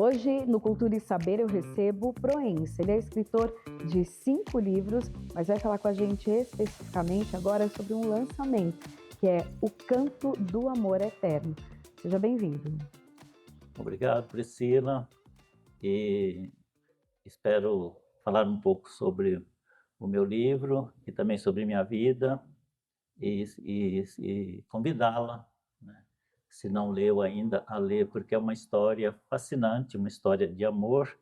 Hoje, no Cultura e Saber, eu recebo o Proença. Ele é escritor de 5 livros, mas vai falar com a gente especificamente agora sobre um lançamento, que é O Canto do Amor Eterno. Seja bem-vindo. Obrigado, Priscila, e espero falar um pouco sobre o meu livro e também sobre minha vida e convidá-la, né, se não leu ainda, a ler, porque é uma história fascinante, uma história de amor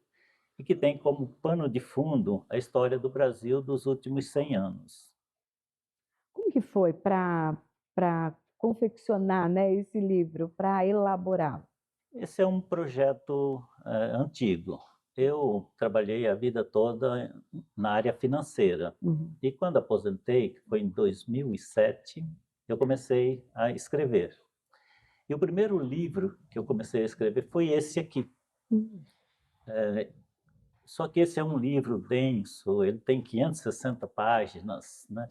e que tem como pano de fundo a história do Brasil dos últimos 100 anos. Como que foi para confeccionar, né, esse livro, para elaborar? Esse é um projeto antigo. Eu trabalhei a vida toda na área financeira. Uhum. E quando aposentei, que foi em 2007, eu comecei a escrever. E o primeiro livro que eu comecei a escrever foi esse aqui. Hum. Só que esse é um livro denso, ele tem 560 páginas, né?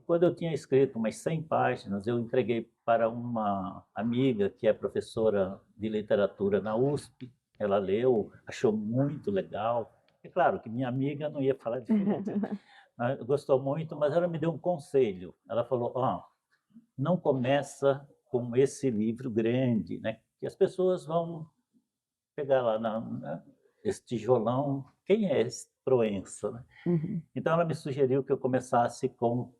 Quando eu tinha escrito umas 100 páginas, eu entreguei para uma amiga que é professora de literatura na USP. Ela leu, achou muito legal. É claro que minha amiga não ia falar diferente, né? Gostou muito, mas ela me deu um conselho. Ela falou: não começa com esse livro grande, né? Que as pessoas vão pegar lá esse tijolão. Quem é esse Proença, né? Uhum. Então ela me sugeriu que eu começasse com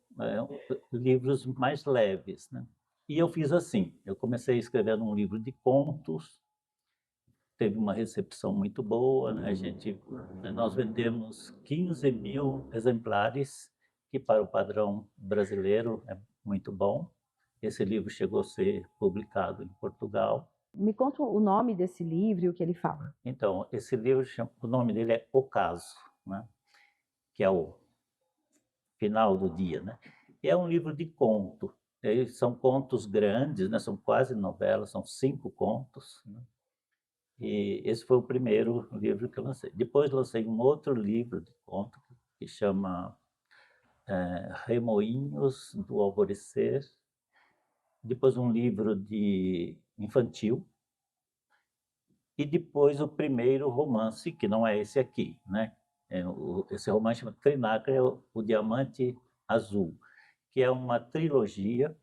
livros mais leves, né? E eu fiz assim, eu comecei escrevendo um livro de contos, teve uma recepção muito boa, né? Nós vendemos 15 mil exemplares, que para o padrão brasileiro é muito bom. Esse livro chegou a ser publicado em Portugal. Me conta o nome desse livro e o que ele fala. Então, esse livro, o nome dele é O Caso, né? Que é o final do dia, né? E é um livro de conto. São contos grandes, né? São quase novelas, são 5 contos, né? E esse foi o primeiro livro que eu lancei. Depois lancei um outro livro de conto que chama Remoinhos do Alvorecer. Depois um livro de infantil. E depois o primeiro romance, que não é esse aqui, né? Esse romance chama Trinacre, é o Diamante Azul, que é uma trilogia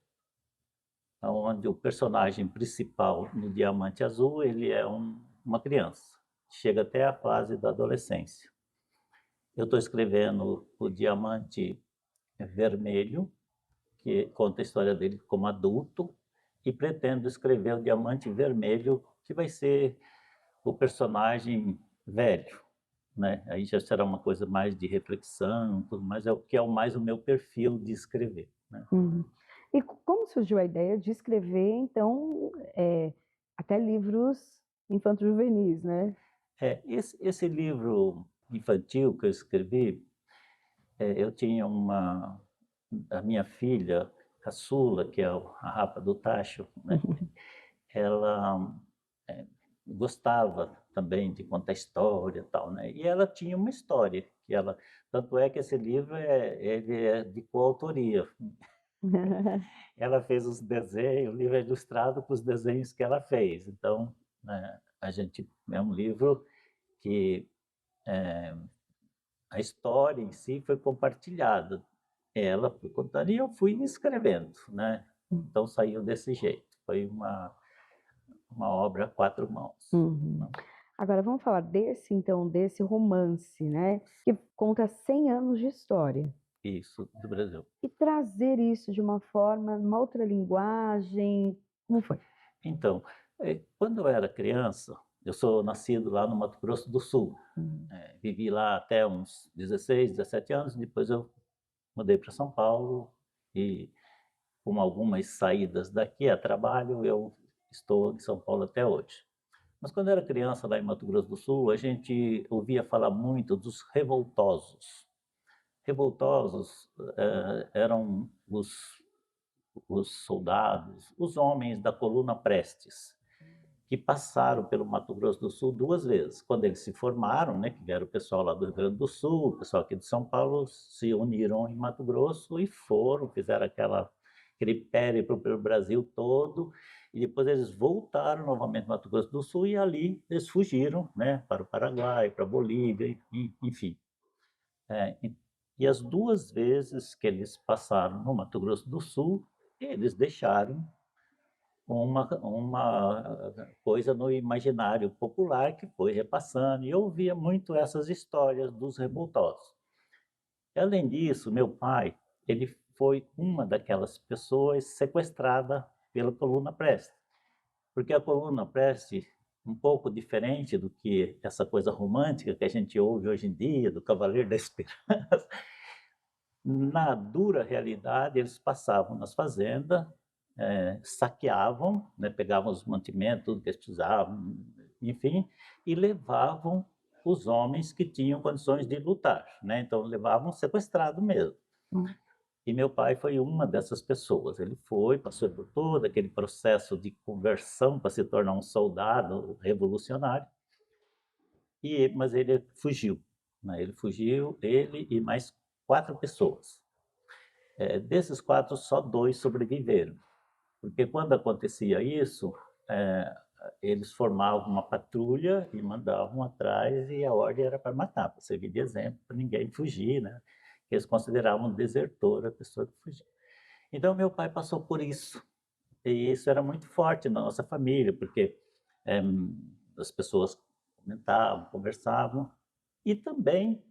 onde o personagem principal no Diamante Azul ele é uma criança, chega até a fase da adolescência. Eu estou escrevendo o Diamante Vermelho, que conta a história dele como adulto, e pretendo escrever o Diamante Vermelho, que vai ser o personagem velho, né? Aí já será uma coisa mais de reflexão, tudo mais, é o que é mais o meu perfil de escrever, né? Uhum. E como surgiu a ideia de escrever, então, até livros infanto-juvenis, né? Esse livro infantil que eu escrevi, eu tinha a minha filha caçula, que é a Rapa do Tacho, né? Ela gostava também de contar história e tal, né? E ela tinha uma história que ela, tanto é que esse livro ele é de coautoria. Ela fez os desenhos, o livro é ilustrado com os desenhos que ela fez. Então, né, a gente é um livro que a história em si foi compartilhada. Ela foi contando e eu fui escrevendo, né? Então saiu desse jeito. Foi uma obra a 4 mãos. Uhum. Agora vamos falar desse romance, né, que conta 100 anos de história. Isso, do Brasil. E trazer isso de uma forma, numa outra linguagem, como foi? Então, quando eu era criança, eu sou nascido lá no Mato Grosso do Sul. Uhum. Vivi lá até uns 16, 17 anos, depois eu mudei para São Paulo e com algumas saídas daqui a trabalho, eu estou em São Paulo até hoje. Mas quando eu era criança lá em Mato Grosso do Sul, a gente ouvia falar muito dos revoltosos. Revoltosos eram os soldados, os homens da coluna Prestes, que passaram pelo Mato Grosso do Sul 2 vezes. Quando eles se formaram, né, que vieram o pessoal lá do Rio Grande do Sul, o pessoal aqui de São Paulo, se uniram em Mato Grosso e fizeram aquele périplo pelo Brasil todo, e depois eles voltaram novamente ao Mato Grosso do Sul e ali eles fugiram, né, para o Paraguai, para a Bolívia, enfim. É, e as 2 vezes que eles passaram no Mato Grosso do Sul, eles deixaram uma coisa no imaginário popular que foi repassando, e eu ouvia muito essas histórias dos revoltosos. Além disso, meu pai, ele foi uma daquelas pessoas sequestrada pela Coluna Preste, porque a Coluna Preste, um pouco diferente do que essa coisa romântica que a gente ouve hoje em dia, do Cavaleiro da Esperança, na dura realidade, eles passavam nas fazendas, saqueavam, né, pegavam os mantimentos, tudo que eles precisavam, enfim, e levavam os homens que tinham condições de lutar, né? Então levavam sequestrado mesmo. Hum. E meu pai foi uma dessas pessoas. Ele foi, passou por todo aquele processo de conversão para se tornar um soldado revolucionário, mas ele fugiu, né? Ele fugiu, ele e mais 4 pessoas. Desses 4, só 2 sobreviveram, porque quando acontecia isso, é, eles formavam uma patrulha e mandavam atrás, e a ordem era para matar, para servir de exemplo, para ninguém fugir, né? Eles consideravam desertor a pessoa que fugia. Então, meu pai passou por isso, e isso era muito forte na nossa família, porque é, as pessoas comentavam, conversavam, e também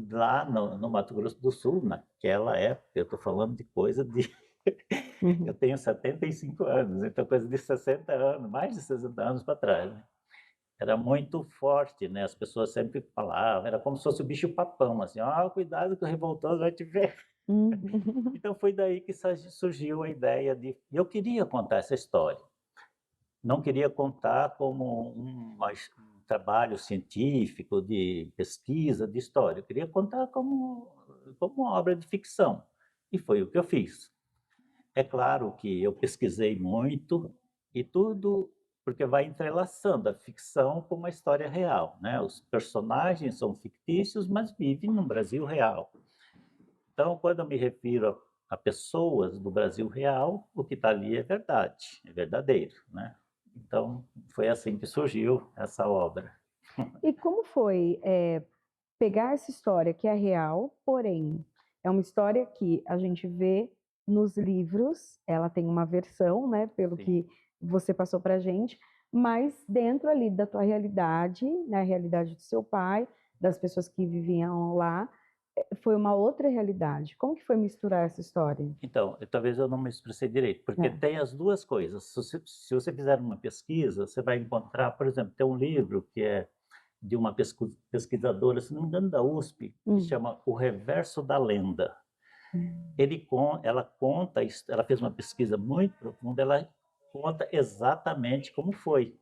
lá no Mato Grosso do Sul, naquela época, eu estou falando de coisa de eu Uhum. tenho 75 anos, então coisa de 60 anos, mais de 60 anos para trás, né? Era muito forte, né? As pessoas sempre falavam, era como se fosse o bicho-papão, assim, ó, cuidado que o revoltoso vai te ver. Uhum. Então foi daí que surgiu a ideia de... Eu queria contar essa história. Não queria contar como um trabalho científico, de pesquisa, de história. Eu queria contar como uma obra de ficção. E foi o que eu fiz. É claro que eu pesquisei muito e tudo, porque vai entrelaçando a ficção com uma história real, né? Os personagens são fictícios, mas vivem no Brasil real. Então, quando eu me refiro a pessoas do Brasil real, o que está ali é verdade, é verdadeiro, né? Então, foi assim que surgiu essa obra. E como foi, pegar essa história que é real, porém é uma história que a gente vê nos livros, ela tem uma versão, né, pelo Sim. que você passou pra gente, mas dentro ali da tua realidade, na realidade do seu pai, das pessoas que viviam lá, foi uma outra realidade. Como que foi misturar essa história? Então, talvez eu não me expressei direito, porque É. tem as duas coisas. Se você fizer uma pesquisa, você vai encontrar, por exemplo, tem um livro que é de uma pesquisadora, se não me engano, da USP, que Hum. chama O Reverso da Lenda. Hum. Ela conta, ela fez uma pesquisa muito profunda, ela conta exatamente como foi.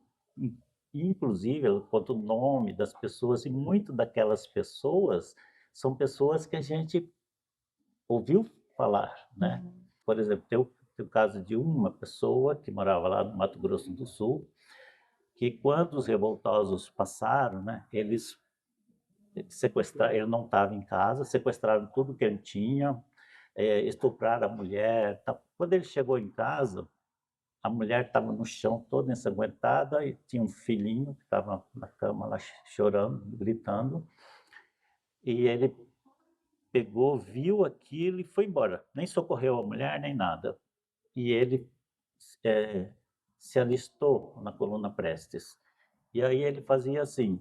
Inclusive, ela conta o nome das pessoas, e muito daquelas pessoas são pessoas que a gente ouviu falar, né? Uhum. Por exemplo, tem o caso de uma pessoa que morava lá no Mato Grosso do Sul, que quando os revoltosos passaram, né, eles sequestraram, ele não estava em casa, sequestraram tudo que ele tinha, estupraram a mulher. Tá. Quando ele chegou em casa, a mulher estava no chão toda ensanguentada e tinha um filhinho que estava na cama lá chorando, gritando, e ele pegou, viu aquilo e foi embora. Nem socorreu a mulher, nem nada. E ele é, se alistou na Coluna Prestes. E aí ele fazia assim,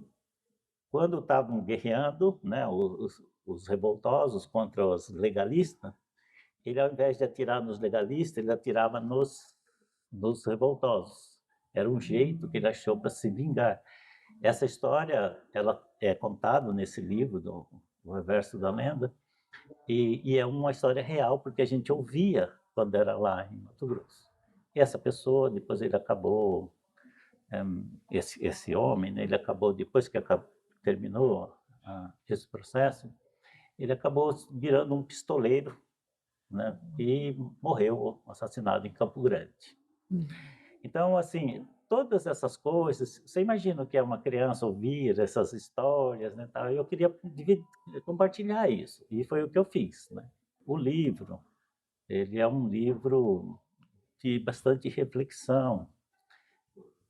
quando estavam guerreando, né, os revoltosos contra os legalistas, ele, ao invés de atirar nos legalistas, ele atirava nos revoltosos. Era um jeito que ele achou para se vingar. Essa história, ela é contada nesse livro do Reverso da Lenda, e é uma história real, porque a gente ouvia quando era lá em Mato Grosso. E essa pessoa, depois ele acabou, esse homem, né, ele acabou, depois que terminou esse processo, ele acabou virando um pistoleiro, né, e morreu assassinado em Campo Grande. Uhum. Então, assim, todas essas coisas, você imagina o que é uma criança ouvir essas histórias, né, tal, eu queria compartilhar isso, e foi o que eu fiz, né. O livro, ele é um livro de bastante reflexão.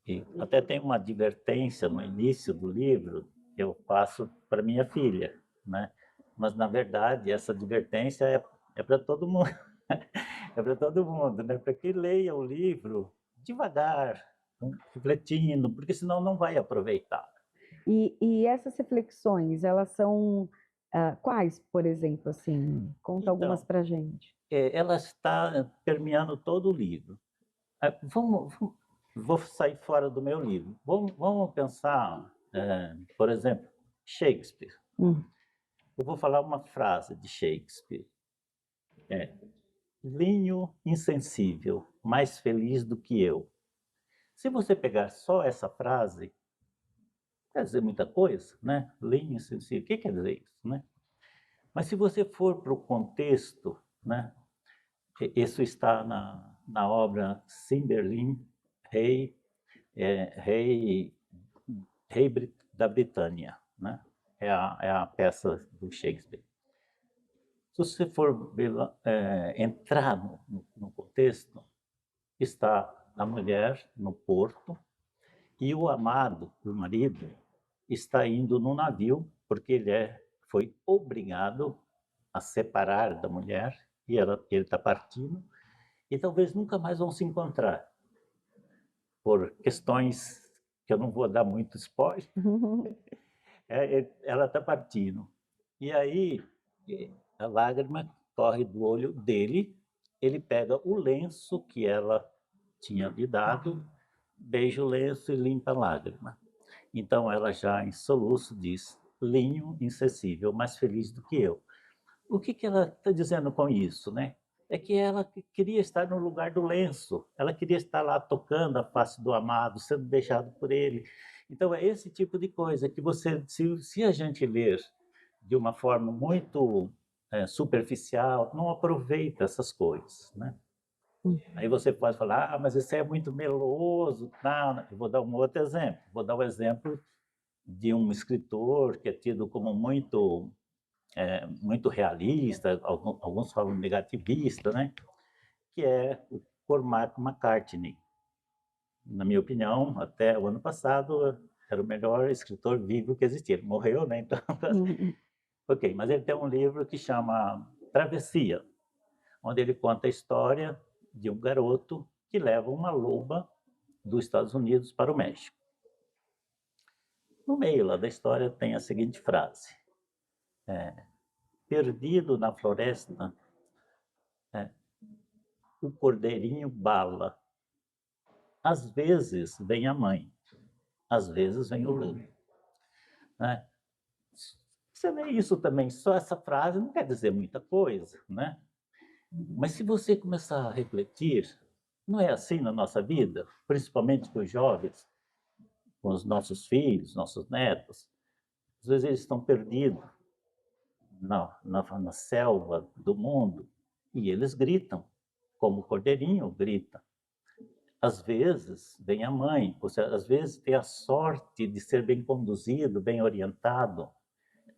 E até tem uma advertência no início do livro que eu faço para minha filha, né? Mas, na verdade, essa advertência é para todo mundo. É para todo mundo, né? Para que leia o livro devagar, refletindo, porque senão não vai aproveitar. E essas reflexões, elas são quais, por exemplo, assim? Conta algumas Então, para gente. ela está permeando todo o livro. Vou sair fora do meu livro. Vamos pensar, por exemplo, Shakespeare. Hum. Eu vou falar uma frase de Shakespeare. Linho insensível, mais feliz do que eu. Se você pegar só essa frase, quer dizer muita coisa, né? Linho insensível, o que quer dizer isso, né? Mas se você for para o contexto, né? Isso está na obra Cymbeline, rei, rei da Britânia, né? É a peça do Shakespeare. Se você for entrar no contexto, está a mulher no porto e o amado, o marido, está indo no navio porque ele foi obrigado a separar da mulher e ele está partindo e talvez nunca mais vão se encontrar por questões que eu não vou dar muito spoiler. Ela está partindo. E aí a lágrima corre do olho dele, ele pega o lenço que ela tinha lhe dado, beija o lenço e limpa a lágrima. Então ela já em soluço diz, linho insensível, mais feliz do que eu. O que ela está dizendo com isso, né? É que ela queria estar no lugar do lenço, ela queria estar lá tocando a face do amado, sendo beijado por ele. Então é esse tipo de coisa que você, se a gente ler de uma forma muito superficial, não aproveita essas coisas, né? Aí você pode falar, mas isso é muito meloso. Não, eu vou dar um outro exemplo. Vou dar o exemplo de um escritor que é tido como muito realista, alguns falam negativista, né? Que é o Cormac McCartney. Na minha opinião, até o ano passado, era o melhor escritor vivo que existia. Ele morreu, né? Então, ok, mas ele tem um livro que chama Travessia, onde ele conta a história de um garoto que leva uma loba dos Estados Unidos para o México. No meio lá da história tem a seguinte frase: perdido na floresta, o cordeirinho bala. Às vezes vem a mãe, às vezes vem o lobo. Né? Você vê isso também, só essa frase não quer dizer muita coisa, né? Mas se você começar a refletir, não é assim na nossa vida, principalmente com os jovens, com os nossos filhos, nossos netos. Às vezes eles estão perdidos na selva do mundo e eles gritam, como o cordeirinho grita. Às vezes vem a mãe, você às vezes tem a sorte de ser bem conduzido, bem orientado.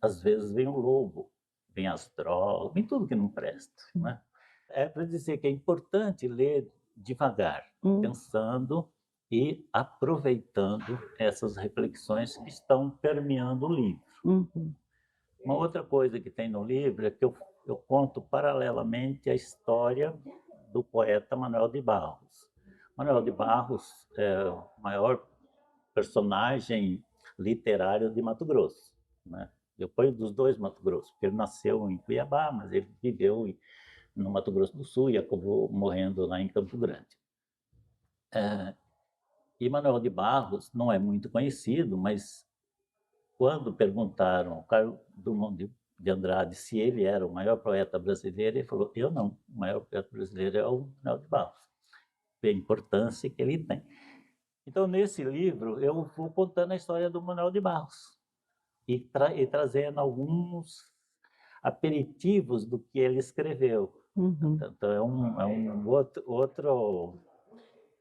Às vezes vem o lobo, vem as drogas, vem tudo que não presta, né? É para dizer que é importante ler devagar, pensando e aproveitando essas reflexões que estão permeando o livro. Uma outra coisa que tem no livro é que eu conto paralelamente a história do poeta Manuel de Barros. Manuel de Barros é o maior personagem literário de Mato Grosso, né? Depois dos dois Mato Grosso, porque ele nasceu em Cuiabá, mas ele viveu no Mato Grosso do Sul e acabou morrendo lá em Campo Grande. E Manuel de Barros não é muito conhecido, mas quando perguntaram ao Carlos Drummond de Andrade se ele era o maior poeta brasileiro, ele falou, eu não, o maior poeta brasileiro é o Manuel de Barros, a importância que ele tem. Então, nesse livro, eu vou contando a história do Manuel de Barros e trazendo alguns aperitivos do que ele escreveu. Então, é um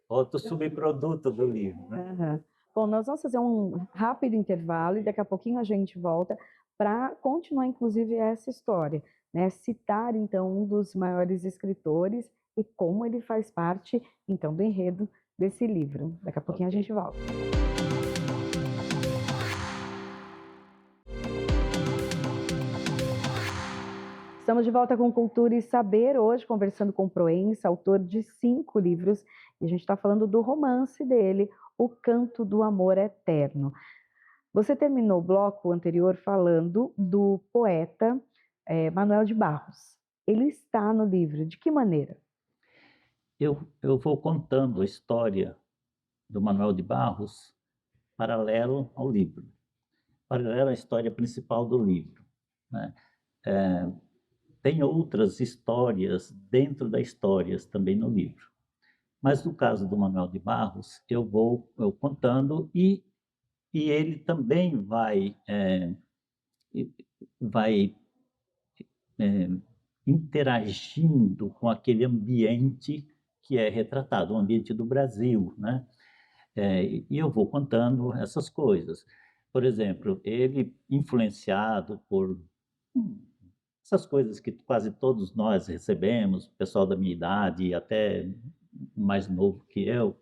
outro subproduto do livro, né? Bom, nós vamos fazer um rápido intervalo e daqui a pouquinho a gente volta para continuar, inclusive, essa história, né? Citar, então, um dos maiores escritores e como ele faz parte, então, do enredo desse livro. Daqui a pouquinho a Ok. gente volta. Estamos de volta com Cultura e Saber, hoje conversando com Proença, autor de 5 livros, e a gente está falando do romance dele, O Canto do Amor Eterno. Você terminou o bloco anterior falando do poeta Manuel de Barros. Ele está no livro, de que maneira? Eu vou contando a história do Manuel de Barros paralelo ao livro, paralelo à história principal do livro, né? Tem outras histórias dentro das histórias também no livro. Mas no caso do Manuel de Barros, eu contando e ele também vai é, interagindo com aquele ambiente que é retratado, o ambiente do Brasil, né? E eu vou contando essas coisas. Por exemplo, ele influenciado por essas coisas que quase todos nós recebemos, pessoal da minha idade e até mais novo que eu,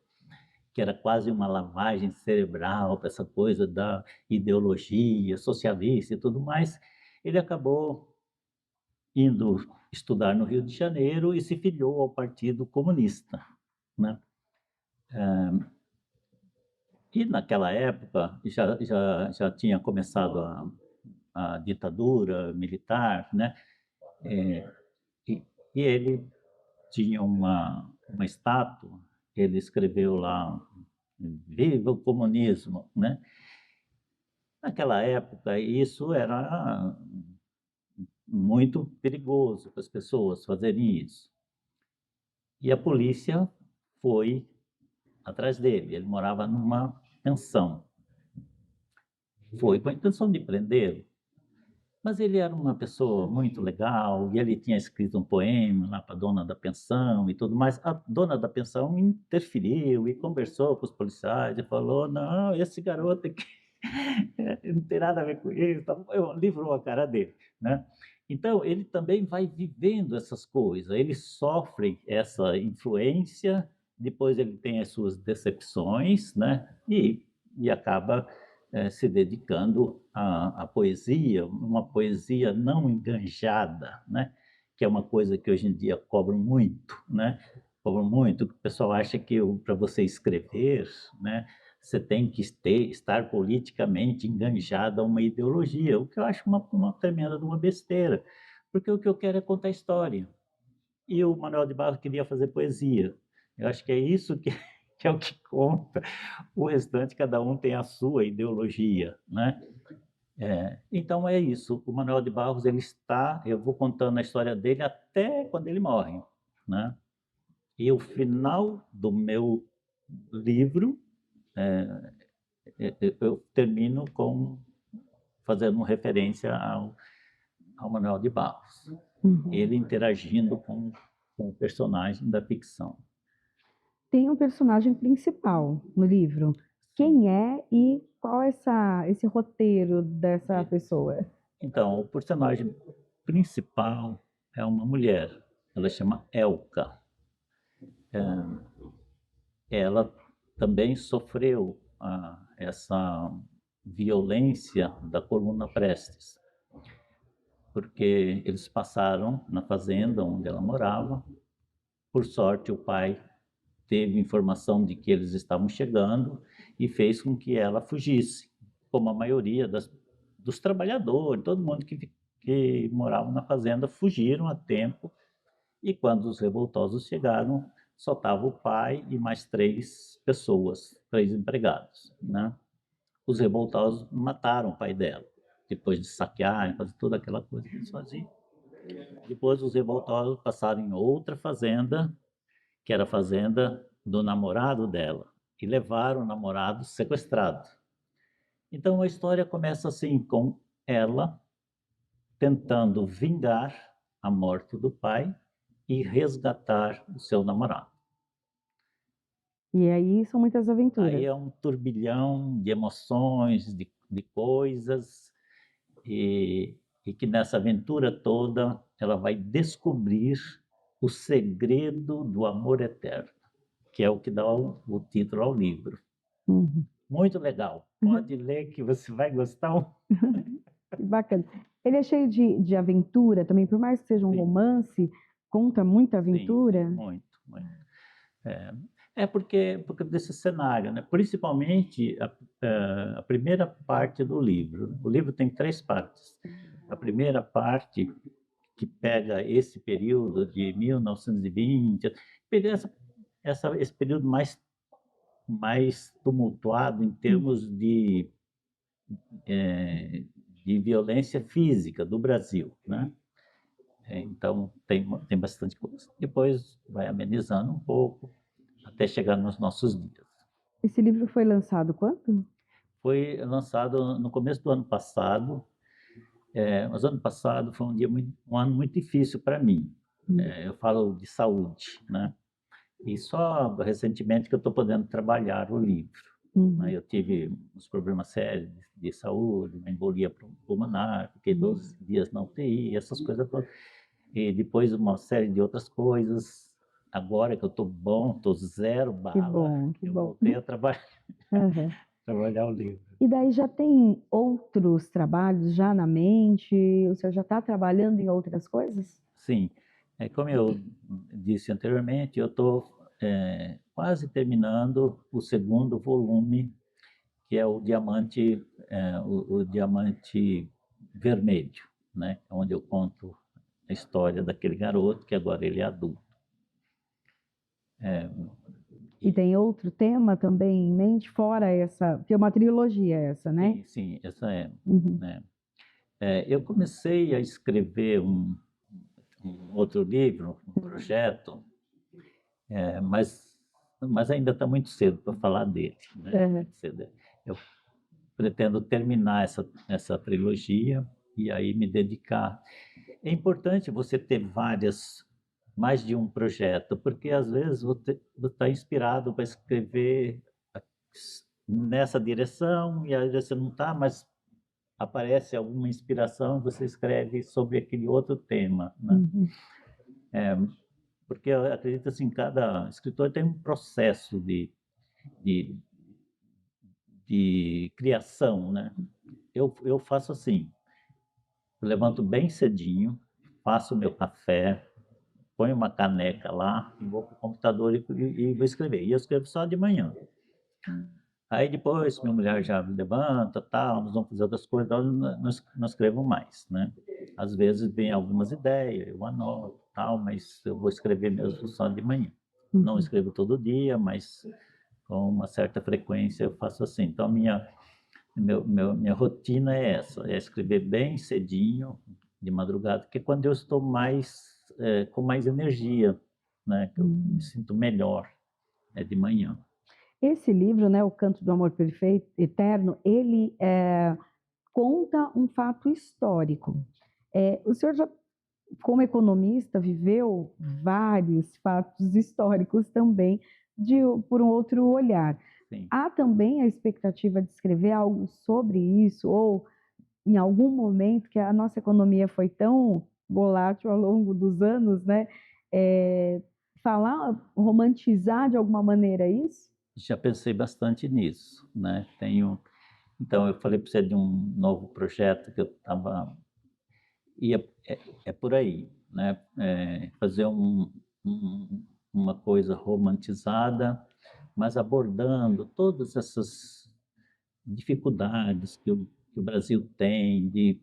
que era quase uma lavagem cerebral para essa coisa da ideologia socialista e tudo mais, ele acabou indo estudar no Rio de Janeiro e se filiou ao Partido Comunista, né? E naquela época já tinha começado a ditadura militar, né? É, e, e ele tinha uma estátua, ele escreveu lá, Viva o Comunismo, né? Naquela época, isso era muito perigoso para as pessoas fazerem isso. E a polícia foi atrás dele. Ele morava numa pensão. Foi com a intenção de prendê-lo. Mas ele era uma pessoa muito legal e ele tinha escrito um poema lá para a dona da pensão e tudo mais. A dona da pensão interferiu e conversou com os policiais e falou: não, esse garoto aqui não tem nada a ver com isso. Livrou a cara dele, né? Então, ele também vai vivendo essas coisas, ele sofre essa influência, depois ele tem as suas decepções, né? E acaba se dedicando à poesia, uma poesia não enganjada, né? Que é uma coisa que hoje em dia cobram muito, né? Cobram muito, o pessoal acha que para você escrever, né? Você tem que estar politicamente enganjado a uma ideologia, o que eu acho uma tremenda de uma besteira, porque o que eu quero é contar história. E o Manuel de Barros queria fazer poesia. Eu acho que é isso que é o que conta. O restante, cada um tem a sua ideologia, né? Então é isso. O Manuel de Barros, ele está, eu vou contando a história dele até quando ele morre, né? E o final do meu livro, eu termino com fazendo referência ao Manuel de Barros, Uhum. ele interagindo com o personagem da ficção. Tem um personagem principal no livro. Sim. Quem é e qual é esse roteiro dessa pessoa? Então, o personagem principal é uma mulher, ela chama Elka. Ela também sofreu essa violência da coluna Prestes, porque eles passaram na fazenda onde ela morava. Por sorte, o pai teve informação de que eles estavam chegando e fez com que ela fugisse, como a maioria dos trabalhadores, todo mundo que morava na fazenda fugiram a tempo. E quando os revoltosos chegaram, só estava o pai e mais 3 pessoas, 3 empregados, né? Os revoltosos mataram o pai dela, depois de saquear, fazer toda aquela coisa que eles faziam. Depois os revoltosos passaram em outra fazenda, que era a fazenda do namorado dela, e levaram o namorado sequestrado. Então a história começa assim, com ela tentando vingar a morte do pai e resgatar o seu namorado. E aí são muitas Aí aventuras. é um turbilhão de emoções, de coisas, e que nessa aventura toda ela vai descobrir O Segredo do Amor Eterno, que é o que dá o título ao livro. Uhum. Muito legal. Pode ler que você vai gostar. Que bacana. Ele é cheio de aventura também, por mais que seja um Sim. romance, conta muita Sim, aventura? muito, muito. Porque desse cenário, né? Principalmente a primeira parte do livro. O livro tem 3 partes. A primeira parte, que pega esse período de 1920, pega esse período mais tumultuado em termos de violência física do Brasil, né? Então, tem bastante coisa. Depois vai amenizando um pouco, até chegar nos nossos dias. Esse livro foi lançado quando? Foi lançado no começo do ano passado, mas ano passado foi um ano muito difícil para mim. Eu falo de saúde, né? E só recentemente que eu estou podendo trabalhar o livro. Né? Eu tive uns problemas sérios de saúde, uma embolia pulmonar, fiquei 12 dias na UTI, essas coisas todas. E depois uma série de outras coisas. Agora que eu estou bom, estou zero Que bala, bom, que eu bom. voltei a trabalhar, Aham. trabalhar o livro. E daí já tem outros trabalhos já na mente? O senhor já está trabalhando em outras coisas? Sim, como eu disse anteriormente, eu estou quase terminando o segundo volume, que é o Diamante Vermelho, né? Onde eu conto a história daquele garoto que agora ele é adulto. E tem outro tema também em mente, fora essa, porque é uma trilogia essa, né? Sim, essa é. Uhum. Né? Eu comecei a escrever um outro livro, um projeto, mas ainda está muito cedo para falar dele. Né? Uhum. Muito cedo. Eu pretendo terminar essa trilogia e aí me dedicar. É importante você ter mais de um projeto, porque às vezes você está inspirado para escrever nessa direção e às vezes você não está, mas aparece alguma inspiração e você escreve sobre aquele outro tema, né? Uhum. Porque eu acredito assim, cada escritor tem um processo de, de criação, né? Eu faço assim, eu levanto bem cedinho, faço meu café, ponho uma caneca lá, e vou para o computador e vou escrever. E eu escrevo só de manhã. Aí depois, minha mulher já me levanta, tal, nós vamos fazer outras coisas, então não escrevo mais, né? Às vezes vem algumas ideias, eu anoto, tal, mas eu vou escrever mesmo só de manhã. Não escrevo todo dia, mas com uma certa frequência eu faço assim. Então, minha rotina é essa, é escrever bem cedinho, de madrugada, que é quando eu estou com mais energia, né? Que eu me sinto melhor, é de manhã. Esse livro, né, O Canto do Amor Perfeito, Eterno, ele conta um fato histórico. O senhor já, como economista, viveu vários fatos históricos também, por um outro olhar. Sim. Há também a expectativa de escrever algo sobre isso, ou em algum momento que a nossa economia foi tão volátil ao longo dos anos, né? Falar, romantizar de alguma maneira isso? Já pensei bastante nisso, né? Então, eu falei para você de um novo projeto que eu estava... É por aí, né? Fazer uma coisa romantizada, mas abordando todas essas dificuldades que o Brasil tem de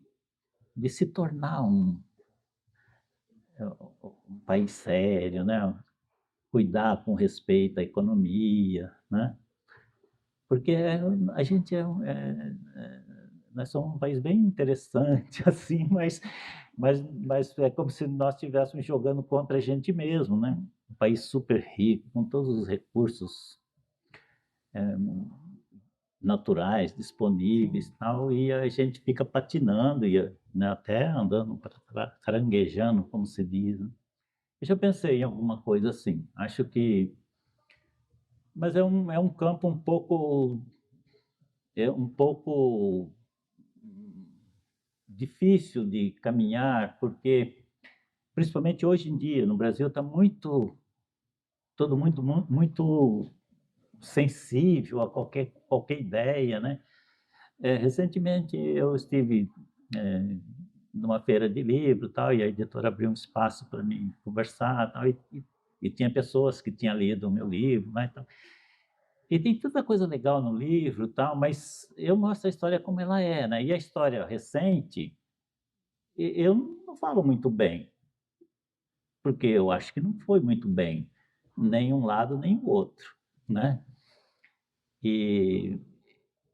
se tornar um país sério, né? Cuidar com respeito à economia, né? Porque a gente nós somos um país bem interessante, assim, mas é como se nós estivéssemos jogando contra a gente mesmo, né? Um país super rico, com todos os recursos naturais disponíveis, tal, e a gente fica patinando e, né, até andando caranguejando, como se diz. Né? Eu já pensei em alguma coisa assim. Acho que, mas é um campo um pouco difícil de caminhar, porque principalmente hoje em dia, no Brasil está muito, todo mundo muito sensível a qualquer ideia, né? Recentemente eu estive numa feira de livro, tal, e a editora abriu um espaço para mim conversar, tal, e tinha pessoas que tinham lido o meu livro, né? Então, e tem tanta coisa legal no livro, tal, mas eu mostro a história como ela é, né? E a história recente, eu não falo muito bem, porque eu acho que não foi muito bem, nem um lado nem o outro, né? E,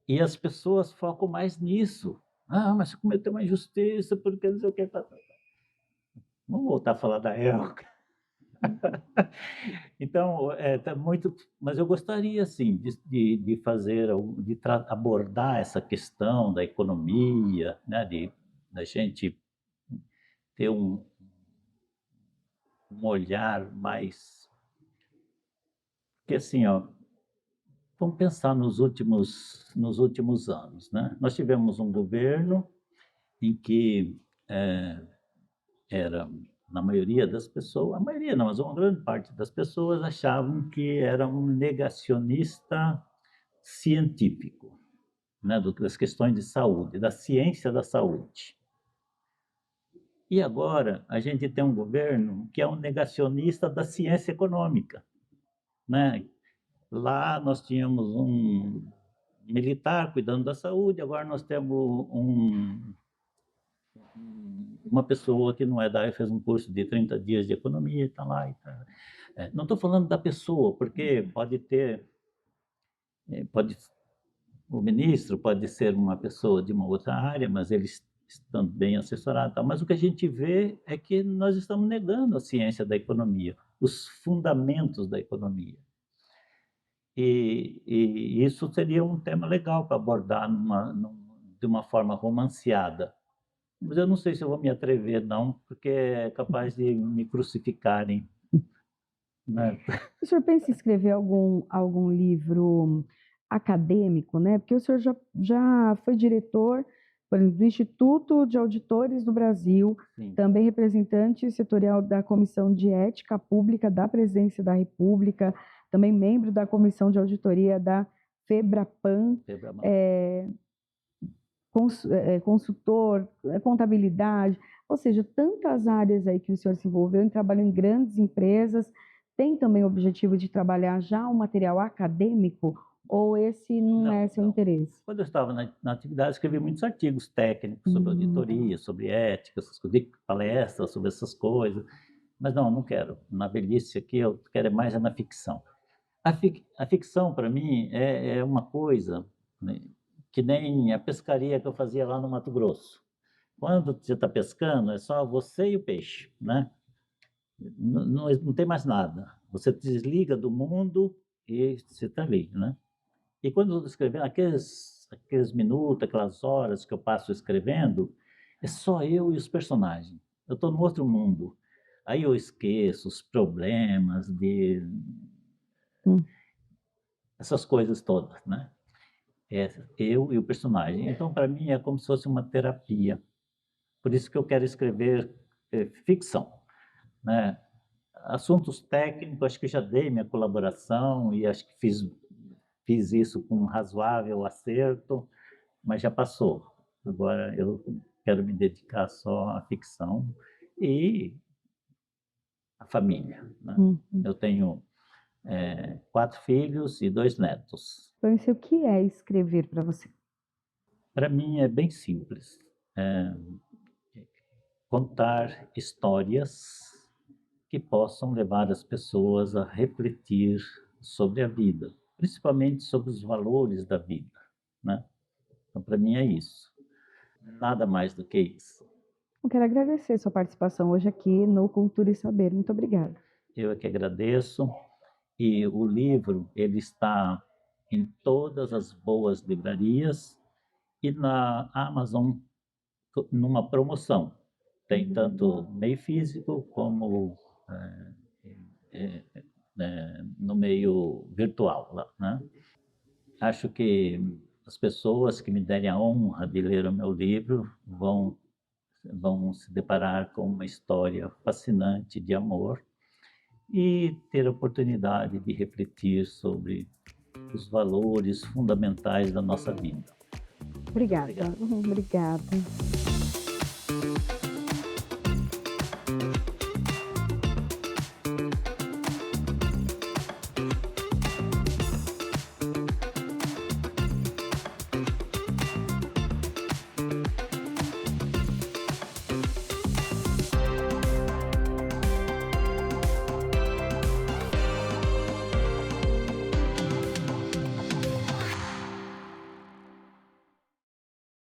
e as pessoas focam mais nisso. Ah, mas você cometeu uma injustiça, porque não sei o que. Vamos voltar a falar da época. Então, tá muito. Mas eu gostaria, sim, de fazer, abordar essa questão da economia, né? Da gente ter um olhar mais. Porque, assim, ó, vamos pensar nos últimos anos, né? Nós tivemos um governo em que era, na maioria das pessoas, a maioria não, mas uma grande parte das pessoas achavam que era um negacionista científico, né, das questões de saúde, da ciência da saúde. E agora a gente tem um governo que é um negacionista da ciência econômica, né? Lá nós tínhamos um militar cuidando da saúde, agora nós temos uma pessoa que não é da área, fez um curso de 30 dias de economia e está lá. E tá. Não estou falando da pessoa, porque pode ter, pode, o ministro pode ser uma pessoa de uma outra área, mas eles estão bem assessorados. Tá? Mas o que a gente vê é que nós estamos negando a ciência da economia, os fundamentos da economia. E isso seria um tema legal para abordar de uma forma romanceada. Mas eu não sei se eu vou me atrever, não, porque é capaz de me crucificarem. Né? O senhor pensa em escrever algum livro acadêmico, né? Porque o senhor já foi diretor, por exemplo, do Instituto de Auditores do Brasil, Sim. também representante setorial da Comissão de Ética Pública da Presidência da República, também membro da Comissão de Auditoria da FEBRAPAN, consultor, contabilidade, ou seja, tantas áreas aí que o senhor se envolveu, trabalhou em grandes empresas, tem também o objetivo de trabalhar já um material acadêmico, ou esse não é seu interesse? Quando eu estava na atividade, escrevi muitos artigos técnicos sobre auditoria, sobre ética, palestras sobre essas coisas, mas não quero. Na velhice aqui, eu quero mais na ficção. A ficção, para mim, é uma coisa, né, que nem a pescaria que eu fazia lá no Mato Grosso. Quando você está pescando, é só você e o peixe, né? Não tem mais nada. Você desliga do mundo e você está ali, né? E quando eu estou escrevendo, aqueles minutos, aquelas horas que eu passo escrevendo, é só eu e os personagens. Eu estou no outro mundo. Aí eu esqueço os problemas essas coisas todas, né? É eu e o personagem. Então, para mim, é como se fosse uma terapia. Por isso que eu quero escrever ficção, né? Assuntos técnicos, acho que já dei minha colaboração e acho que fiz isso com um razoável acerto, mas já passou. Agora eu quero me dedicar só à ficção e à família. Né? Eu tenho 4 filhos e 2 netos. Então, o que é escrever para você? Para mim é bem simples. Contar histórias que possam levar as pessoas a refletir sobre a vida, principalmente sobre os valores da vida, né? Então, para mim é isso. Nada mais do que isso. Eu quero agradecer sua participação hoje aqui no Cultura e Saber. Muito obrigada. Eu é que agradeço. E o livro, ele está em todas as boas livrarias e na Amazon numa promoção. Tem tanto meio físico como no meio virtual, né? Acho que as pessoas que me derem a honra de ler o meu livro vão vão se deparar com uma história fascinante de amor e ter a oportunidade de refletir sobre os valores fundamentais da nossa vida. Obrigada. Obrigado. Obrigada.